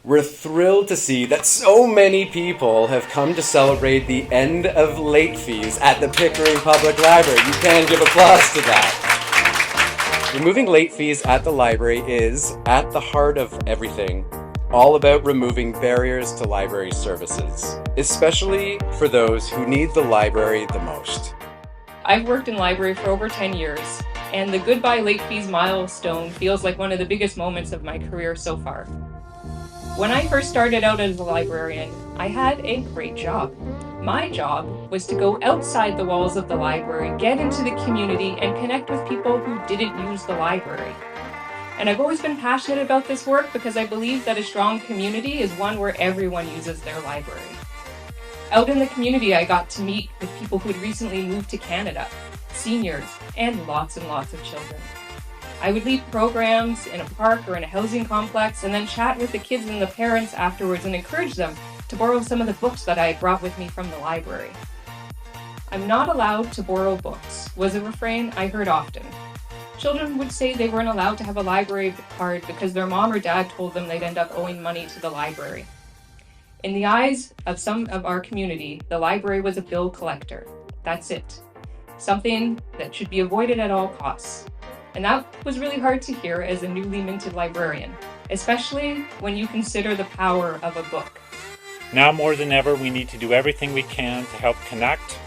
We're thrilled to see that so many people have come to celebrate the end of late fees at the Pickering Public Library. You can give applause to that. Removing late fees at the library is at the heart of everything, all about removing barriers to library services, especially for those who need the library the most. I've worked in library for over 10 years, and the Goodbye Late Fees milestone feels like one of the biggest moments of my career so far. When I first started out as a librarian, I had a great job. My job was to go outside the walls of the library, get into the community, and connect with people who didn't use the library. And I've always been passionate about this work because I believe that a strong community is one where everyone uses their library. Out in the community, I got to meet with people who had recently moved to Canada, seniors, and lots of children. I would lead programs in a park or in a housing complex and then chat with the kids and the parents afterwards and encourage them to borrow some of the books that I had brought with me from the library. "I'm not allowed to borrow books" was a refrain I heard often. Children would say they weren't allowed to have a library card because their mom or dad told them they'd end up owing money to the library. In the eyes of some of our community, the library was a bill collector. That's it. Something that should be avoided at all costs. And that was really hard to hear as a newly minted librarian, especially when you consider the power of a book. Now more than ever, we need to do everything we can to help connect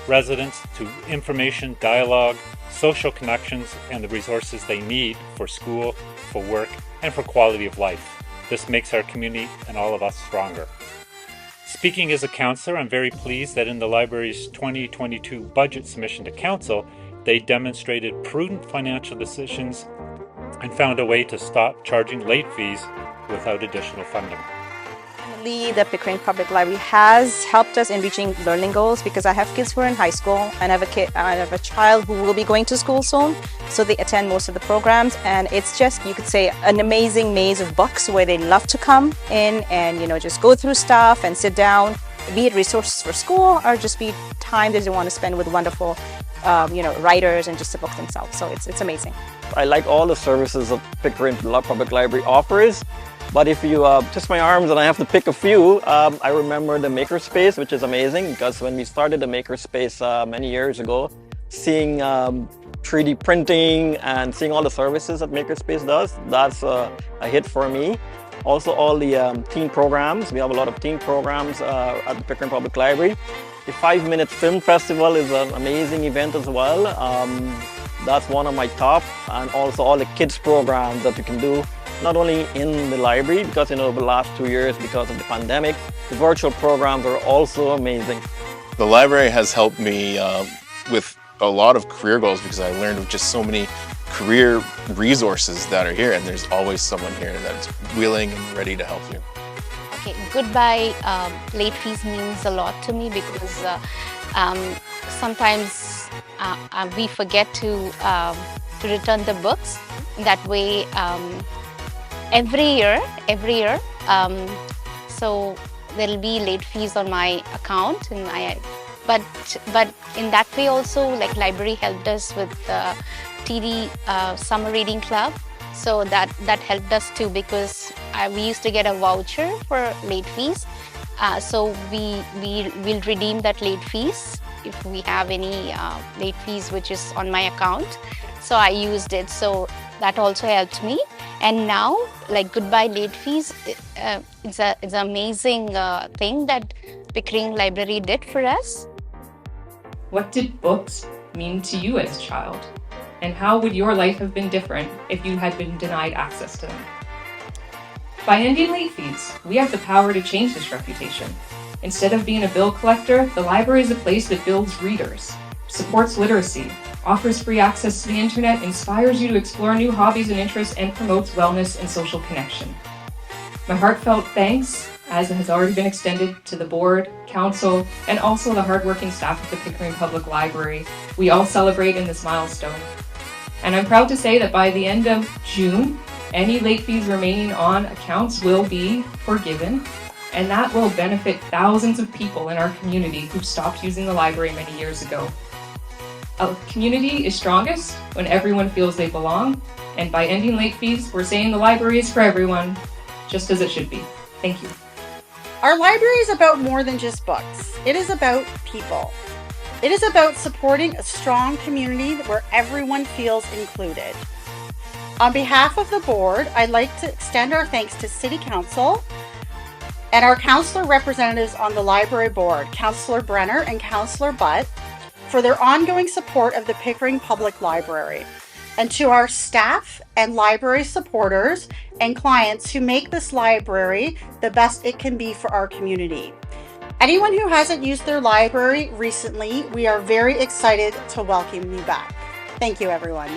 residents to information, dialogue, social connections, and the resources they need for school, for work, and for quality of life. This makes our community and all of us stronger. Speaking as a councillor, I'm very pleased that in the library's 2022 budget submission to council, they demonstrated prudent financial decisions and found a way to stop charging late fees without additional funding. The Pickering Public Library has helped us in reaching learning goals because I have kids who are in high school and I have a child who will be going to school soon, so they attend most of the programs, and it's just, you could say, an amazing maze of books where they love to come in and just go through stuff and sit down, be it resources for school or just be time that they want to spend with wonderful writers and just the book themselves. So it's amazing. I like all the services that Pickering Public Library offers. But if you twist my arms and I have to pick a few, I remember the makerspace, which is amazing because when we started the makerspace many years ago, seeing 3D printing and seeing all the services that makerspace does, that's a hit for me. Also all the teen programs, we have a lot of teen programs at the Pickering Public Library. The 5-Minute Film Festival is an amazing event as well. That's one of my top, and also all the kids programs that you can do not only in the library, because over the last 2 years, because of the pandemic, the virtual programs are also amazing. The library has helped me with a lot of career goals because I learned of just so many career resources that are here, and there's always someone here that's willing and ready to help you. Okay, Goodbye Late Fees means a lot to me because sometimes we forget to return the books. That way, every year, so there'll be late fees on my account, and but in that way also, like library helped us with the TD summer reading club, so that helped us too because we used to get a voucher for late fees, so we'll redeem that late fees if we have any late fees which is on my account. So I used it, so that also helped me. And now, like Goodbye Late Fees, it's an amazing thing that Pickering Library did for us. What did books mean to you as a child? And how would your life have been different if you had been denied access to them? By ending late fees, we have the power to change this reputation. Instead of being a bill collector, the library is a place that builds readers, supports literacy, offers free access to the internet, inspires you to explore new hobbies and interests, and promotes wellness and social connection. My heartfelt thanks, as it has already been extended to the board, council, and also the hardworking staff of the Pickering Public Library. We all celebrate in this milestone. And I'm proud to say that by the end of June, any late fees remaining on accounts will be forgiven, and that will benefit thousands of people in our community who stopped using the library many years ago. A community is strongest when everyone feels they belong, and by ending late fees, we're saying the library is for everyone, just as it should be. Thank you. Our library is about more than just books. It is about people. It is about supporting a strong community where everyone feels included. On behalf of the board, I'd like to extend our thanks to City Council and our councillor representatives on the library board, Councillor Brenner and Councillor Butt, for their ongoing support of the Pickering Public Library, and to our staff and library supporters and clients who make this library the best it can be for our community. Anyone who hasn't used their library recently, we are very excited to welcome you back. Thank you, everyone.